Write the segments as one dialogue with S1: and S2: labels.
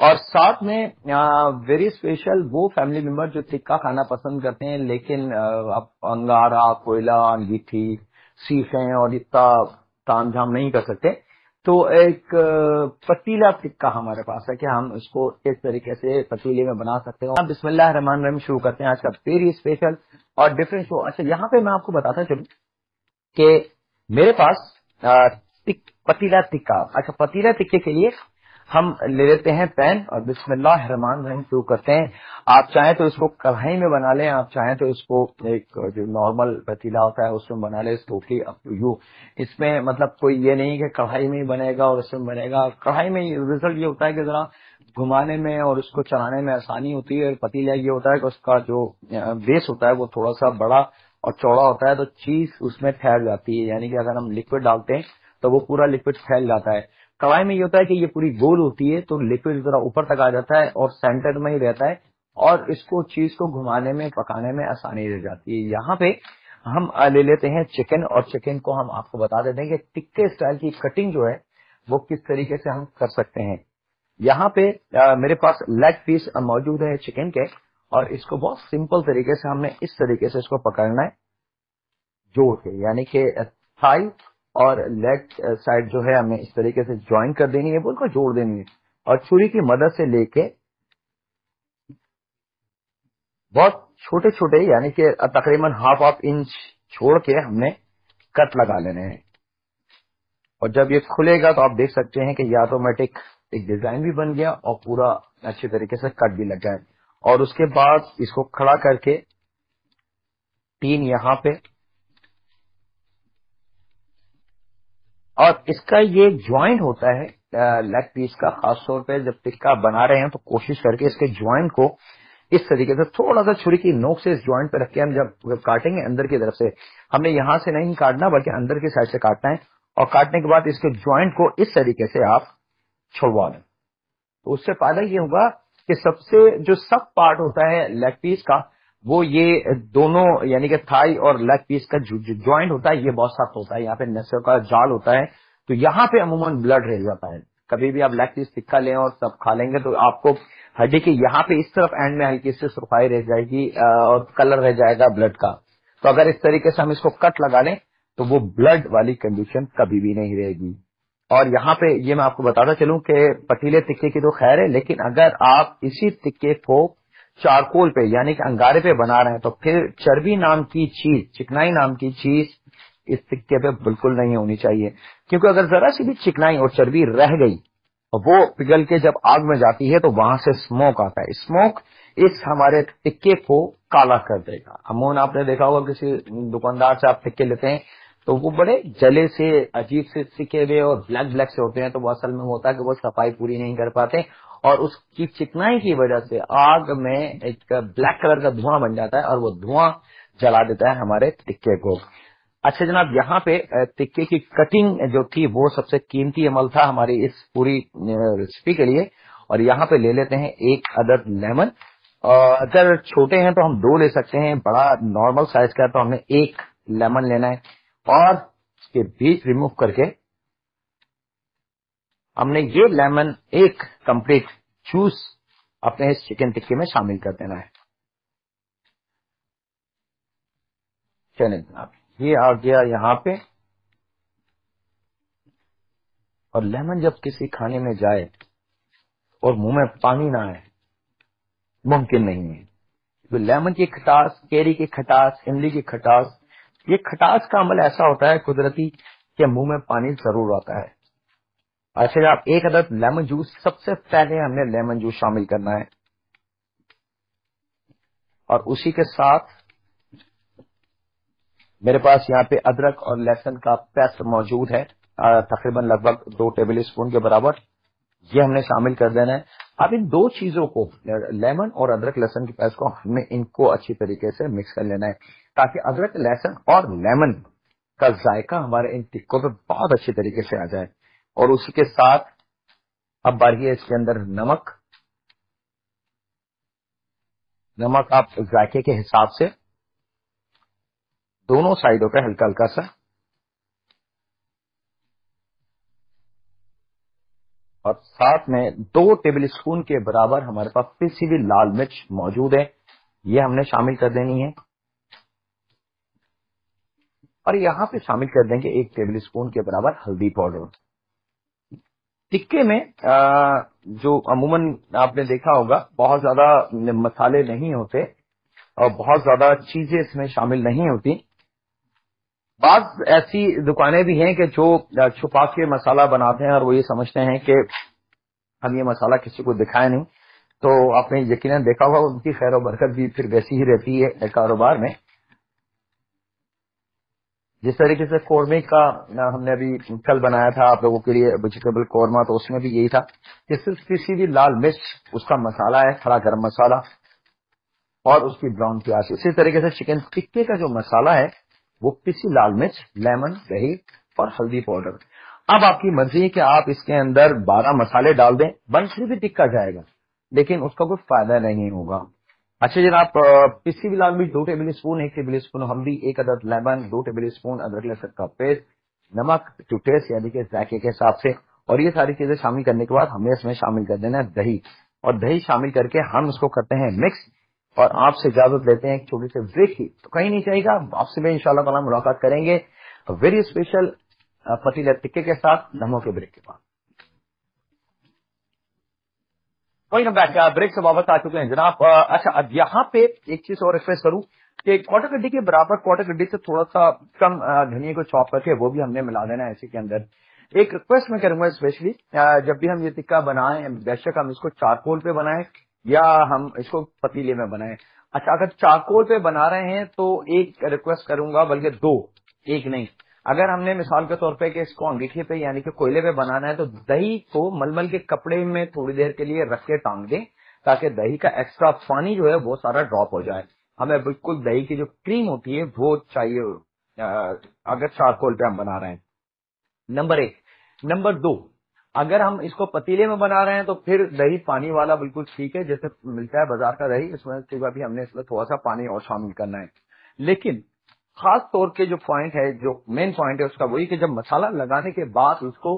S1: और साथ में वेरी स्पेशल वो फैमिली मेंबर जो टिक्का खाना पसंद करते हैं, लेकिन आप अंगारा, कोयला, अंगीठी, सीखें और इतना तामझाम नहीं कर सकते, तो एक पतीला टिक्का हमारे पास है कि हम इसको इस तरीके से पतीले में बना सकते हैं। बिस्मिल्लाह रहमान रहीम शुरू करते हैं आज का वेरी स्पेशल और डिफरेंट शो। अच्छा, यहाँ पे मैं आपको बताता चलूं कि मेरे पास पतीला टिक्का। अच्छा, पतीला टिक्के के लिए हम ले लेते हैं पैन और बिस्मिल्लाह रहमान रहीम शुरू करते हैं। आप चाहें तो इसको कढ़ाई में बना लें, आप चाहें तो इसको एक जो नॉर्मल पतीला होता है उसमें बना लें, टोटली अप टू यू। इसमें मतलब कोई ये नहीं कि कढ़ाई में ही बनेगा और इसमें बनेगा। कढ़ाई में रिजल्ट ये होता है कि जरा घुमाने में और उसको चलाने में आसानी होती है। पतीला ये होता है कि उसका जो बेस होता है वो थोड़ा सा बड़ा और चौड़ा होता है, तो चीज उसमें ठहर जाती है, यानी कि अगर हम लिक्विड डालते हैं तो वो पूरा लिक्विड फैल जाता है। कढ़ाई में ये होता है कि ये पूरी गोल होती है, तो लिक्विड जरा ऊपर तक आ जाता है और सेंटर में ही रहता है और इसको चीज को घुमाने में पकाने में आसानी रह जाती है। यहाँ पे हम ले लेते हैं चिकन, और चिकन को हम आपको बता देते हैं कि टिक्के स्टाइल की कटिंग जो है वो किस तरीके से हम कर सकते हैं। यहाँ पे मेरे पास लेग पीस मौजूद है चिकन के, और इसको बहुत सिंपल तरीके से हमने इस तरीके से इसको पकड़ना है जोड़ के, यानी कि थाई और लेग साइड जो है हमें इस तरीके से ज्वाइन कर देनी है, बिल्कुल जोड़ देनी है, और छुरी की मदद से लेके बहुत छोटे छोटे, यानी कि तकरीबन हाफ इंच छोड़ के हमने कट लगा लेने हैं। और जब ये खुलेगा तो आप देख सकते हैं कि ये ऑटोमेटिक एक डिजाइन भी बन गया और पूरा अच्छे तरीके से कट भी लग गया है। और उसके बाद इसको खड़ा करके तीन यहाँ पे, और इसका ये ज्वाइंट होता है लेग पीस का, खासतौर पे जब टिक्का बना रहे हैं तो कोशिश करके इसके ज्वाइंट को इस तरीके से थोड़ा सा छुरी की नोक से इस ज्वाइंट पे रख के हम जब काटेंगे अंदर की तरफ से, हमने यहां से नहीं काटना बल्कि अंदर की साइड से काटना है। और काटने के बाद इसके ज्वाइंट को इस तरीके से आप छुड़वा लें, तो उससे फायदा ये होगा कि सबसे जो सब पार्ट होता है लेग पीस का, वो ये दोनों, यानी कि थाई और लेग पीस का जो ज्वाइंट होता है ये बहुत सख्त होता है। यहाँ पे नसों का जाल होता है, तो यहाँ पे अमूमन ब्लड रह जाता है। कभी भी आप लेग पीस टिक्का लें और सब खा लेंगे तो आपको हड्डी के यहाँ पे इस तरफ एंड में हल्की सी सुर्खाई रह जाएगी और कलर रह जाएगा ब्लड का। तो अगर इस तरीके से हम इसको कट लगा लें तो वो ब्लड वाली कंडीशन कभी भी नहीं रहेगी। और यहाँ पे ये मैं आपको बताता चलूं कि पतीले टिक्के की तो खैर है, लेकिन अगर आप इसी टिक्के को चारकोल पे यानी कि अंगारे पे बना रहे हैं तो फिर चर्बी नाम की चीज, चिकनाई नाम की चीज इस टिक्के पे बिल्कुल नहीं होनी चाहिए। क्योंकि अगर जरा सी भी चिकनाई और चर्बी रह गई और वो पिघल के जब आग में जाती है तो वहां से स्मोक आता है। स्मोक इस हमारे टिक्के को काला कर देगा। अमूमन आपने देखा होगा किसी दुकानदार से आप टिक्के लेते हैं तो वो बड़े जले से, अजीब से सिके हुए और ब्लैक ब्लैक से होते हैं, तो वो असल में होता है कि वो सफाई पूरी नहीं कर पाते और उसकी चिकनाई की वजह से आग में एक ब्लैक कलर का धुआं बन जाता है और वो धुआं जला देता है हमारे टिक्के को। अच्छा जनाब, यहाँ पे टिक्के की कटिंग जो थी वो सबसे कीमती अमल था हमारी इस पूरी रेसिपी के लिए। और यहाँ पे ले लेते हैं एक अदद लेमन, और अगर छोटे हैं तो हम दो ले सकते हैं, बड़ा नॉर्मल साइज का है तो हमने एक लेमन लेना है। और इसके बीज रिमूव करके हमने ये लेमन एक कंप्लीट जूस अपने इस चिकन टिक्के में शामिल कर देना है। चलिए जनाब, ये आ गया यहाँ पे। और लेमन जब किसी खाने में जाए और मुंह में पानी ना आए, मुमकिन नहीं है। तो लेमन की खटास, केरी की खटास, इमली की खटास, ये खटास का अमल ऐसा होता है कुदरती कि मुंह में पानी जरूर आता है। अच्छा, आप एक अदद लेमन जूस, सबसे पहले हमने लेमन जूस शामिल करना है और उसी के साथ मेरे पास यहाँ पे अदरक और लहसुन का पेस्ट मौजूद है, तकरीबन लगभग 2 टेबल स्पून के बराबर, ये हमने शामिल कर देना है। अब इन दो चीजों को, लेमन और अदरक लहसुन के पेस्ट को, हमें इनको अच्छी तरीके से मिक्स कर लेना है ताकि अदरक लहसुन और लेमन का जायका हमारे इन टिक्कों पे बहुत अच्छी तरीके से आ जाए। और उसी के साथ अब बारी है इसके अंदर नमक। नमक आप जायके के हिसाब से दोनों साइडों पे हल्का हल्का सा। और साथ में 2 टेबल स्पून के बराबर हमारे पास पिसी हुई लाल मिर्च मौजूद है, ये हमने शामिल कर देनी है। और यहाँ पे शामिल कर देंगे 1 टेबल स्पून के बराबर हल्दी पाउडर। टिक्के में जो अमूमन आपने देखा होगा बहुत ज्यादा मसाले नहीं होते और बहुत ज्यादा चीजें इसमें शामिल नहीं होती। बात ऐसी दुकानें भी हैं कि जो छुपा के मसाला बनाते हैं और वो ये समझते हैं कि हम ये मसाला किसी को दिखाए नहीं, तो आपने यकीनन देखा होगा उनकी खैर और बरकत भी फिर वैसी ही रहती है कारोबार में। जिस तरीके से कौरमे का हमने अभी कल बनाया था आप लोगों के लिए वेजिटेबल कौरमा, तो उसमें भी यही था कि सिर्फ किसी भी लाल मिर्च उसका मसाला है, खड़ा गरम मसाला और उसकी ब्राउन प्याज। इसी तरीके से चिकन टिक्के का जो मसाला है वो पिसी लाल मिर्च, लेमन, दही और हल्दी पाउडर। अब आपकी मर्जी है कि आप इसके अंदर 12 मसाले डाल दें, बन फिर भी टिक्का जाएगा लेकिन उसका कोई फायदा नहीं होगा। अच्छा जनाब, पिसी हुई लाल मिर्च 2 टेबल स्पून, 1 टेबल स्पून हल्दी, 1 अदद लेमन, 2 टेबल स्पून अदरक लहसुन का पेस्ट, नमक टू टेस्ट यानी कि जायके के हिसाब से। और ये सारी चीजें शामिल करने के बाद हमें इसमें शामिल कर देना है दही, और दही शामिल करके हम इसको करते हैं मिक्स। और आपसे इजाजत लेते हैं एक छोटी सी ब्रेक की, तो कहीं नहीं चाहिएगा, आपसे भी इंशाल्लाह ताला मुलाकात करेंगे वेरी स्पेशल पतीले टिक्के के साथ नमो के ब्रेक के बाद। वही ना बैठ ब्रेक से वापस आ चुके हैं जनाब। अच्छा अब यहाँ पे एक चीज और एक्सप्रेस करूं कि क्वार्टर कड्डी के बराबर क्वार्टर कड्डी से थोड़ा सा कम धनिया को चॉप करके वो भी हमने मिला देना है इसी के अंदर। एक रिक्वेस्ट मैं करूंगा स्पेशली, जब भी हम ये टिक्का बनाएं बेशक हम इसको चारकोल पे बनाएं या हम इसको पतीले में बनाएं। अच्छा अगर चारकोल पे बना रहे हैं तो एक रिक्वेस्ट करूंगा, बल्कि 2, एक नहीं, अगर हमने मिसाल के तौर पे कि इसको अंगीठे पे यानी कि कोयले पे बनाना है तो दही को मलमल के कपड़े में थोड़ी देर के लिए रख के टांग दें ताकि दही का एक्स्ट्रा पानी जो है वो सारा ड्रॉप हो जाए। हमें बिल्कुल दही की जो क्रीम होती है वो चाहिए अगर चारकोल पे हम बना रहे हैं, नंबर 1। नंबर 2, अगर हम इसको पतीले में बना रहे हैं तो फिर दही पानी वाला बिल्कुल ठीक है, जैसे मिलता है बाजार का दही, इसमें सिवा भी हमने इसमें थोड़ा सा पानी और शामिल करना है। लेकिन खास तौर के जो पॉइंट है, जो मेन पॉइंट है उसका वही कि जब मसाला लगाने के बाद उसको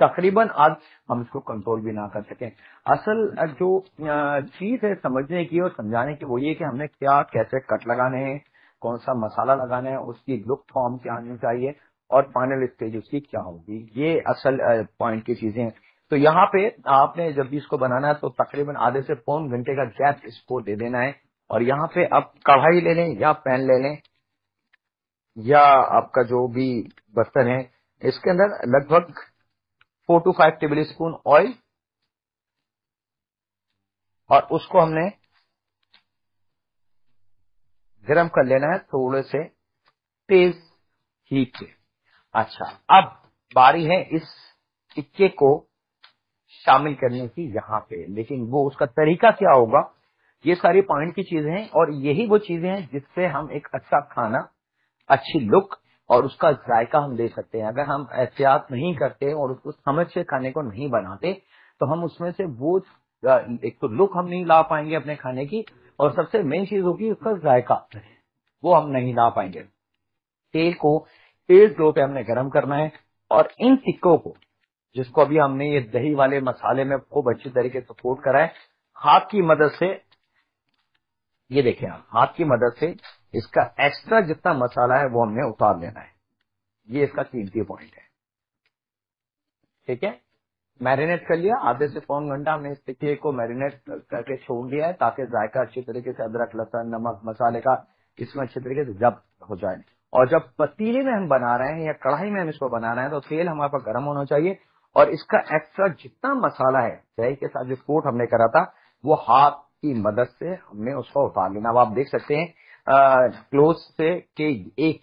S1: तकरीबन आज हम इसको कंट्रोल भी ना कर सकें। असल जो चीज है समझने की और समझाने की वो ये कि हमने क्या कैसे कट लगाने हैं, कौन सा मसाला लगाना है, उसकी लुक फॉर्म क्या आनी चाहिए और फाइनल स्टेज उसकी क्या होगी, ये असल पॉइंट की चीजें हैं। तो यहाँ पे आपने जब भी इसको बनाना है तो तकरीबन आधे से पौन घंटे का गैप इसको दे देना है। और यहाँ पे आप कढ़ाई ले लें या पैन ले लें या आपका जो भी बर्तन है, इसके अंदर लगभग 4 to 5 टेबल स्पून ऑयल, और उसको हमने गर्म कर लेना है थोड़े से तेज हीट पे। अच्छा अब बारी है इस टिक्के को शामिल करने की यहाँ पे, लेकिन वो उसका तरीका क्या होगा, ये सारी पॉइंट की चीजें हैं और यही वो चीजें हैं जिससे हम एक अच्छा खाना, अच्छी लुक और उसका जायका हम दे सकते हैं। अगर हम एहतियात नहीं करते और उसको समझ से खाने को नहीं बनाते तो हम उसमें से वो एक तो लुक हम नहीं ला पाएंगे अपने खाने की, और सबसे मेन चीज होगी उसका जायका, वो हम नहीं ला पाएंगे। तेल को तेज लो पे हमने गर्म करना है और इन टिक्कों को, जिसको अभी हमने ये दही वाले मसाले में खूब अच्छी तरीके से कोट करा है, हाथ की मदद से, ये देखें आप, हाथ की मदद से इसका एक्स्ट्रा जितना मसाला है वो हमने उतार लेना है। ये इसका कीमती पॉइंट है। ठीक है, मैरिनेट कर लिया, आधे से पौन घंटा हमने इस टिक्के को मैरिनेट करके छोड़ दिया है ताकि जायका अच्छी तरीके से अदरक लहसुन नमक मसाले का इसमें अच्छी तरीके से जब हो जाए। और जब पतीले में हम बना रहे हैं या कढ़ाई में हम इसको बना रहे हैं तो तेल हमारे पास गर्म होना चाहिए और इसका एक्स्ट्रा जितना मसाला है दही के साथ जो कोट हमने करा था वो हाथ की मदद से हमने उसको उतार लेना। अब आप देख सकते हैं क्लोज से कि एक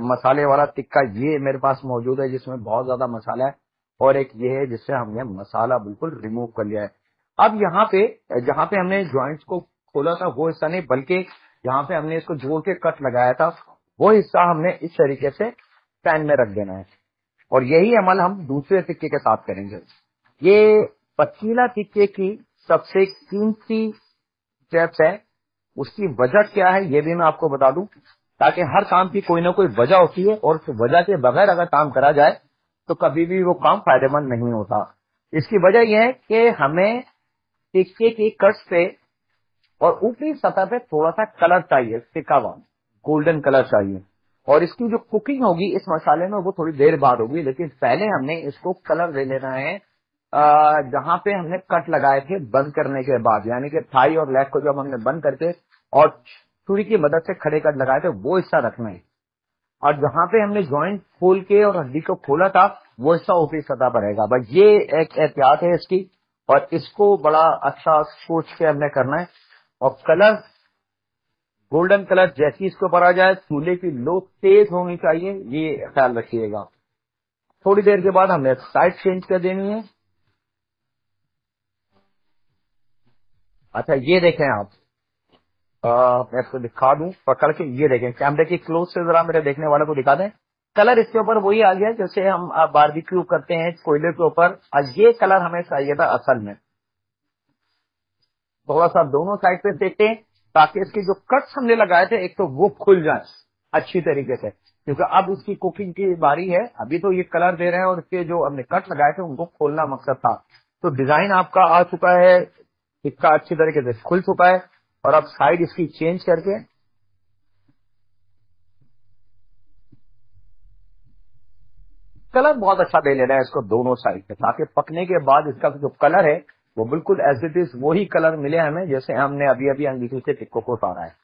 S1: मसाले वाला टिक्का ये मेरे पास मौजूद है जिसमें बहुत ज्यादा मसाला है, और एक ये है जिससे हमने मसाला बिल्कुल रिमूव कर लिया है। अब यहाँ पे जहाँ पे हमने ज्वाइंट्स को खोला था वो हिस्सा नहीं, बल्कि यहाँ पे हमने इसको जोड़ के कट लगाया था वो हिस्सा हमने इस तरीके से पैन में रख देना है। और यही अमल हम दूसरे टिक्के के साथ करेंगे। ये पतीला टिक्के की सबसे कीमती स्टेप्स है, उसकी वजह क्या है ये भी मैं आपको बता दूं, ताकि हर काम की कोई ना कोई वजह होती है और उस वजह के बगैर अगर काम करा जाए तो कभी भी वो काम फायदेमंद नहीं होता। इसकी वजह यह है कि हमें टिक्के की कट्स पे और ऊपरी सतह पे थोड़ा सा कलर चाहिए, टिक्का हुआ गोल्डन कलर चाहिए। और इसकी जो कुकिंग होगी इस मसाले में वो थोड़ी देर बाद होगी, लेकिन पहले हमने इसको कलर दे लेना है। जहां पे हमने कट लगाए थे बंद करने के बाद, यानी कि थाई और लेग को जब हमने बंद करके और छुरी की मदद से खड़े कट लगाए थे वो हिस्सा रखना है। और जहां पे हमने जॉइंट खोल के और हड्डी को खोला था वो हिस्सा ऊपरी सतह पर रहेगा। बस ये एक एहतियात है इसकी, और इसको बड़ा अच्छा सोच के हमने करना है। और कलर गोल्डन कलर जैसी इसके ऊपर आ जाए, चूल्हे की लो तेज होनी चाहिए, ये ख्याल रखिएगा। थोड़ी देर के बाद हमने साइड चेंज कर देनी है। अच्छा ये देखें आप, मैं इसको दिखा दूं पकड़ के, ये देखें कैमरे की क्लोज से जरा मेरे देखने वाले को दिखा दें। कलर इसके ऊपर वही आ गया जैसे हम बारबेक्यू करते हैं कोयले के ऊपर, और ये कलर हमें चाहिए था असल में। थोड़ा सा दोनों साइड पे सेकते हैं ताकि इसकी जो कट्स हमने लगाए थे एक तो वो खुल जाए अच्छी तरीके से, क्योंकि अब उसकी कुकिंग की बारी है। अभी तो ये कलर दे रहे हैं और इसके जो हमने कट लगाए थे उनको खोलना मकसद था। तो डिजाइन आपका आ चुका है, टिक्का अच्छी तरीके से खुल चुका है। और अब साइड इसकी चेंज करके कलर बहुत अच्छा दे लेना है इसको दोनों साइड पे, ताकि पकने के बाद इसका जो कलर है वो बिल्कुल एज इट इज वही कलर मिले हमें जैसे हमने अभी अभी अंगीठी से टिक्को को उतारा है।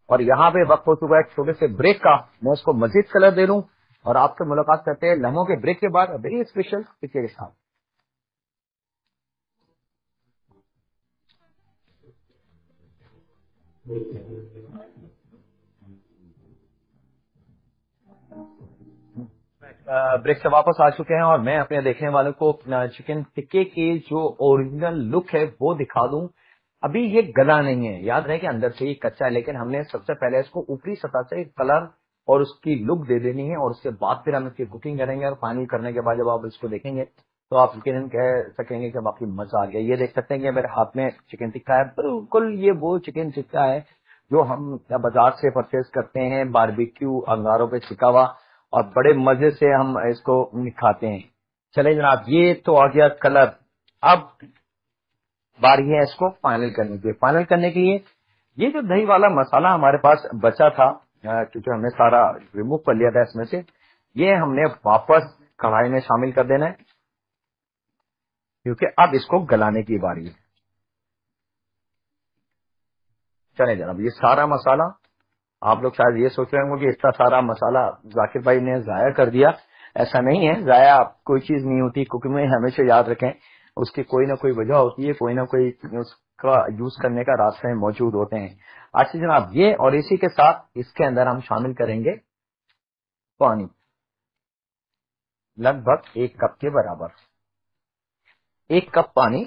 S1: और यहाँ पे वक्त हो चुका है एक छोटे से ब्रेक का, मैं उसको मजीद कलर दे लूं और आपसे मुलाकात करते हैं लम्हों के ब्रेक के बाद वेरी स्पेशल पिक्चर के साथ। ब्रेक से वापस आ चुके हैं और मैं अपने देखने वालों को चिकन टिक्के की जो ओरिजिनल लुक है वो दिखा दूं। अभी ये गला नहीं है, याद रहे कि अंदर से ही कच्चा है, लेकिन हमने सबसे पहले इसको ऊपरी सतह से कलर और उसकी लुक दे देनी है, और उसके बाद फिर हम इसकी कुकिंग करेंगे। और फाइनल करने के बाद जब आप इसको देखेंगे तो आप यकीनन कह सकेंगे कि बाकी मजा आ गया। ये देख सकते हैं कि मेरे हाथ में चिकन टिक्का है, बिल्कुल ये वो चिकन टिक्का है जो हम बाजार से परचेज करते हैं, बारबेक्यू अंगारों पे छिका हुआ, और बड़े मजे से हम इसको खाते हैं। चले जनाब, ये तो आ गया कलर। अब बारी है इसको फाइनल करने की। फाइनल करने के लिए ये जो दही वाला मसाला हमारे पास बचा था, क्योंकि हमने सारा रिमूव कर लिया था इसमें से, ये हमने वापस कढ़ाई में शामिल कर देना है, क्योंकि अब इसको गलाने की बारी है। चले जनाब, ये सारा मसाला, आप लोग शायद ये सोच रहे होंगे कि इतना सारा मसाला जाकिर भाई ने जाया कर दिया। ऐसा नहीं है, जाया कोई चीज नहीं होती कुकिंग में, हमेशा याद रखें उसकी कोई ना कोई वजह होती है, कोई ना कोई उसका यूज करने का रास्ते मौजूद होते हैं। अच्छा जनाब, ये और इसी के साथ इसके अंदर हम शामिल करेंगे पानी, लगभग 1 कप के बराबर। 1 कप पानी,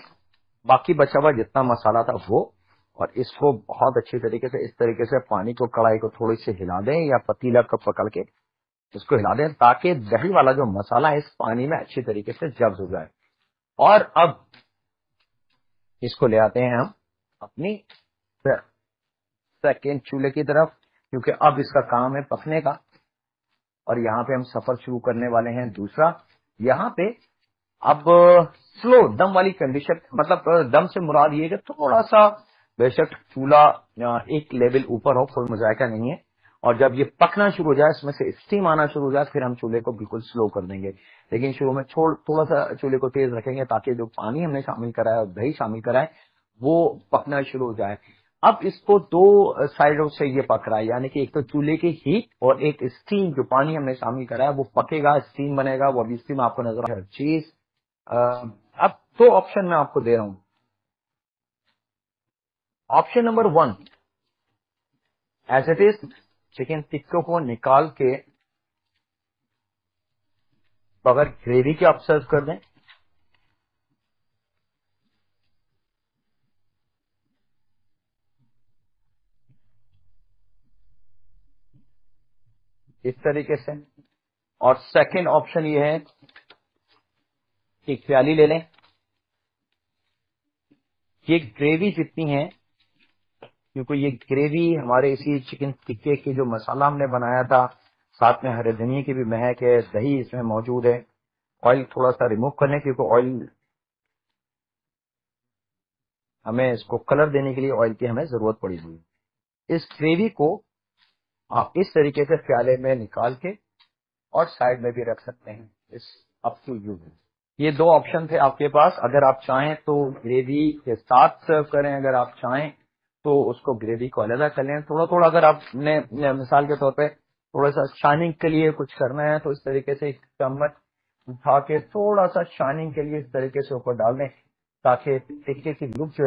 S1: बाकी बचा हुआ जितना मसाला था वो। और इसको बहुत अच्छी तरीके से इस तरीके से पानी को, कढ़ाई को थोड़ी सी हिला दें या पतीला को पकड़ के इसको हिला दें, ताकि दही वाला जो मसाला है इस पानी में अच्छी तरीके से जब्त हो जाए। और अब इसको ले आते हैं हम अपनी सेकेंड चूल्हे की तरफ, क्योंकि अब इसका काम है पकने का। और यहाँ पे हम सफर शुरू करने वाले हैं दूसरा। यहाँ पे अब स्लो दम वाली कंडीशन, मतलब दम से मुराद ये कि थोड़ा सा बेशक चूल्हा एक लेवल ऊपर हो, कोई मुजायका नहीं है। और जब ये पकना शुरू हो जाए, इसमें से स्टीम आना शुरू हो जाए, फिर हम चूल्हे को बिल्कुल स्लो कर देंगे। लेकिन शुरू में थोड़ा सा चूल्हे को तेज रखेंगे ताकि जो पानी हमने शामिल करा है और दही शामिल करा है वो पकना शुरू हो जाए। अब इसको दो साइडों से ये पक रहा है, यानी कि एक तो चूल्हे की हीट और एक स्टीम, जो पानी हमने शामिल करा है वो पकेगा, स्टीम बनेगा, वो अभी स्टीम आपको नजर आ रहा है चीज। अब 2 ऑप्शन मैं आपको दे रहा हूं। Option number 1, as it is chicken टिक्को को निकाल के बगैर ग्रेवी के आप सर्व कर दें। इस तरीके से। और सेकंड ऑप्शन ये है कि एक प्याली ले लें, ये ग्रेवी जितनी है, क्योंकि ये ग्रेवी हमारे इसी चिकन टिक्के की जो मसाला हमने बनाया था साथ में हरे धनिए की भी महक है, दही इसमें मौजूद है। ऑयल थोड़ा सा रिमूव कर लें क्योंकि ऑयल हमें इसको कलर देने के लिए ऑयल की हमें जरूरत पड़ी हुई है। इस ग्रेवी को आप इस तरीके से प्याले में निकाल के और साइड में भी रख सकते हैं। इस अप टू यू। ये दो ऑप्शन थे आपके पास। अगर आप चाहें तो ग्रेवी के साथ सर्व करें, अगर आप चाहें तो उसको ग्रेवी को अलग कर लें। थोड़ा थोड़ा अगर आपने मिसाल के तौर पे थोड़ा सा शाइनिंग के लिए कुछ करना है तो इस तरीके से एक चम्मच उठा के थोड़ा सा शाइनिंग के लिए इस तरीके से ऊपर डाल दें ताकि टिक्के की लुक जो